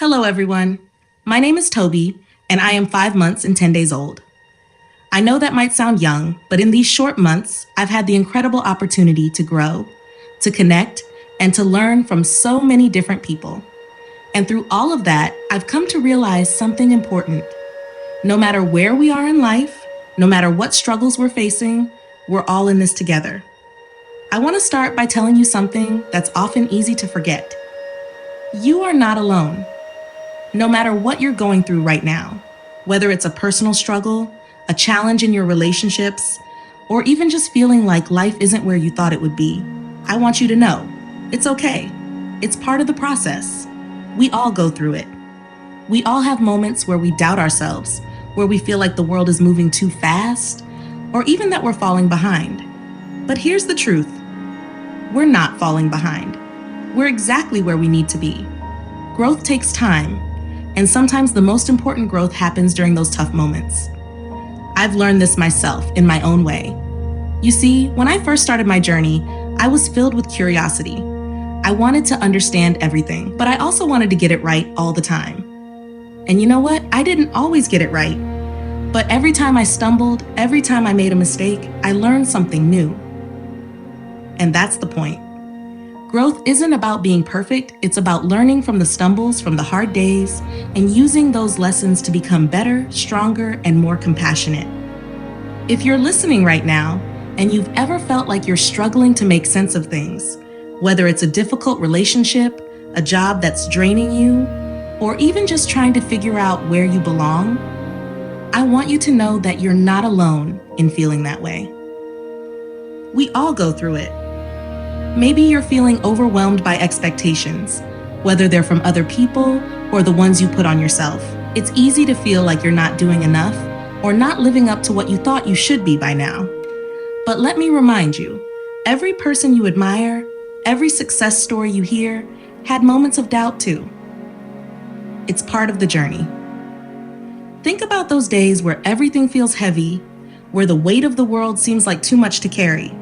Hello, everyone. My name is Tobi, and I am 5 months and 10 days old. I know that might sound young, but in these short months, I've had the incredible opportunity to grow, to connect, and to learn from so many different people. And through all of that, I've come to realize something important. No matter where we are in life, no matter what struggles we're facing, we're all in this together. I want to start by telling you something that's often easy to forget. You are not alone. No matter what you're going through right now, whether it's a personal struggle, a challenge in your relationships, or even just feeling like life isn't where you thought it would be, I want you to know it's okay. It's part of the process. We all go through it. We all have moments where we doubt ourselves, where we feel like the world is moving too fast, or even that we're falling behind. But here's the truth. We're not falling behind. We're exactly where we need to be. Growth takes time, and sometimes the most important growth happens during those tough moments. I've learned this myself in my own way. You see, when I first started my journey, I was filled with curiosity. I wanted to understand everything, but I also wanted to get it right all the time. And you know what? I didn't always get it right. But every time I stumbled, every time I made a mistake, I learned something new. And that's the point. Growth isn't about being perfect, it's about learning from the stumbles, from the hard days, and using those lessons to become better, stronger, and more compassionate. If you're listening right now, and you've ever felt like you're struggling to make sense of things, whether it's a difficult relationship, a job that's draining you, or even just trying to figure out where you belong, I want you to know that you're not alone in feeling that way. We all go through it. Maybe you're feeling overwhelmed by expectations, whether they're from other people or the ones you put on yourself. It's easy to feel like you're not doing enough or not living up to what you thought you should be by now. But let me remind you, every person you admire, every success story you hear, had moments of doubt too. It's part of the journey. Think about those days where everything feels heavy, where the weight of the world seems like too much to carry.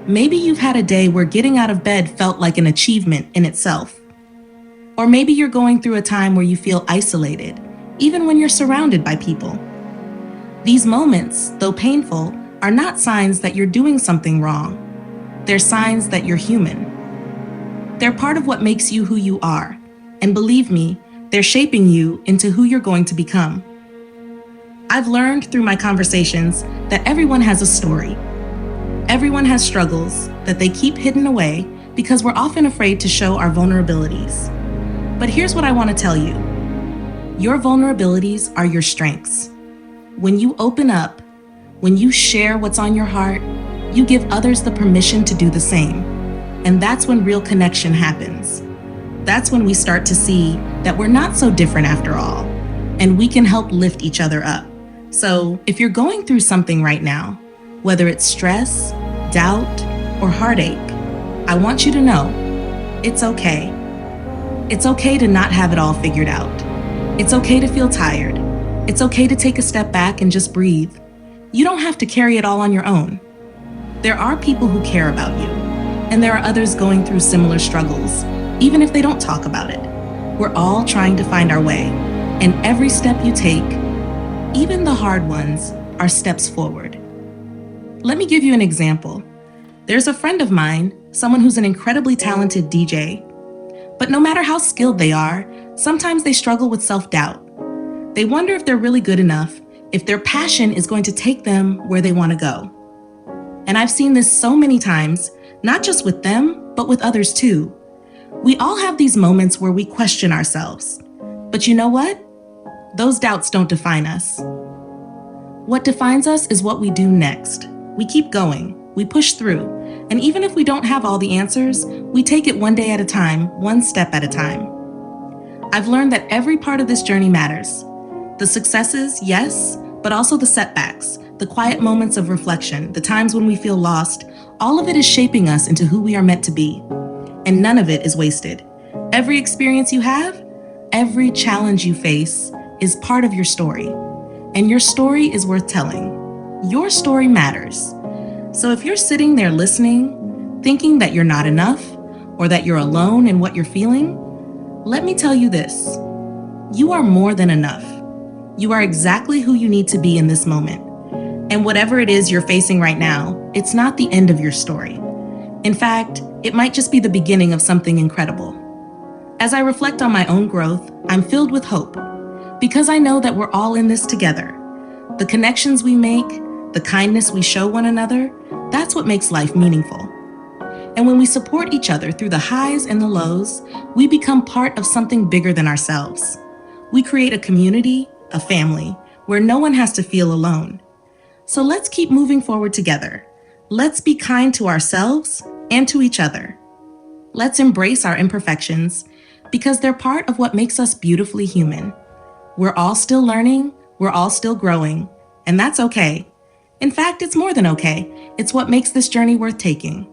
Maybe you've had a day where getting out of bed felt like an achievement in itself. Or maybe you're going through a time where you feel isolated, even when you're surrounded by people. These moments, though painful, are not signs that you're doing something wrong. They're signs that you're human. They're part of what makes you who you are. And believe me, they're shaping you into who you're going to become. I've learned through my conversations that everyone has a story. Everyone has struggles that they keep hidden away because we're often afraid to show our vulnerabilities. But here's what I want to tell you. Your vulnerabilities are your strengths. When you open up, when you share what's on your heart, you give others the permission to do the same. And that's when real connection happens. That's when we start to see that we're not so different after all, and we can help lift each other up. So if you're going through something right now, whether it's stress, doubt, or heartache, I want you to know it's okay. It's okay to not have it all figured out. It's okay to feel tired. It's okay to take a step back and just breathe. You don't have to carry it all on your own. There are people who care about you, and there are others going through similar struggles, even if they don't talk about it. We're all trying to find our way, and every step you take, even the hard ones, are steps forward. Let me give you an example. There's a friend of mine, someone who's an incredibly talented DJ. But no matter how skilled they are, sometimes they struggle with self-doubt. They wonder if they're really good enough, if their passion is going to take them where they want to go. And I've seen this so many times, not just with them, but with others too. We all have these moments where we question ourselves. But you know what? Those doubts don't define us. What defines us is what we do next. We keep going, we push through, and even if we don't have all the answers, we take it one day at a time, one step at a time. I've learned that every part of this journey matters. The successes, yes, but also the setbacks, the quiet moments of reflection, the times when we feel lost, all of it is shaping us into who we are meant to be. And none of it is wasted. Every experience you have, every challenge you face, is part of your story. And your story is worth telling. Your story matters. So if you're sitting there listening, thinking that you're not enough, or that you're alone in what you're feeling, let me tell you this. You are more than enough. You are exactly who you need to be in this moment. And whatever it is you're facing right now, it's not the end of your story. In fact, it might just be the beginning of something incredible. As I reflect on my own growth, I'm filled with hope because I know that we're all in this together. The connections we make, the kindness we show one another, that's what makes life meaningful. And when we support each other through the highs and the lows, we become part of something bigger than ourselves. We create a community, a family, where no one has to feel alone. So let's keep moving forward together. Let's be kind to ourselves and to each other. Let's embrace our imperfections because they're part of what makes us beautifully human. We're all still learning, we're all still growing, and that's okay. In fact, it's more than okay. It's what makes this journey worth taking.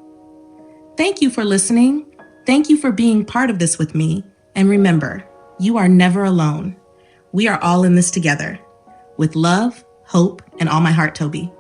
Thank you for listening. Thank you for being part of this with me. And remember, you are never alone. We are all in this together. With love, hope, and all my heart, Tobi.